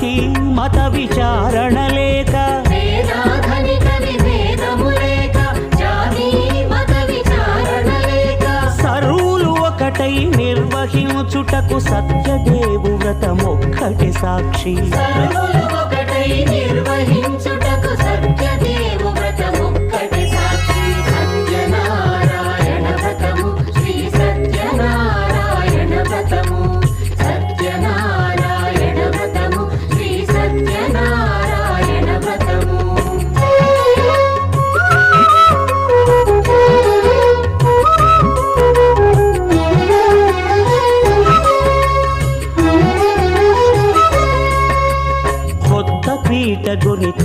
జాతి మత విచారణ లేక సర్వులు ఒకటై నిర్వహించుటకు సత్యదేవు వ్రతమొక్కటి సాక్షి.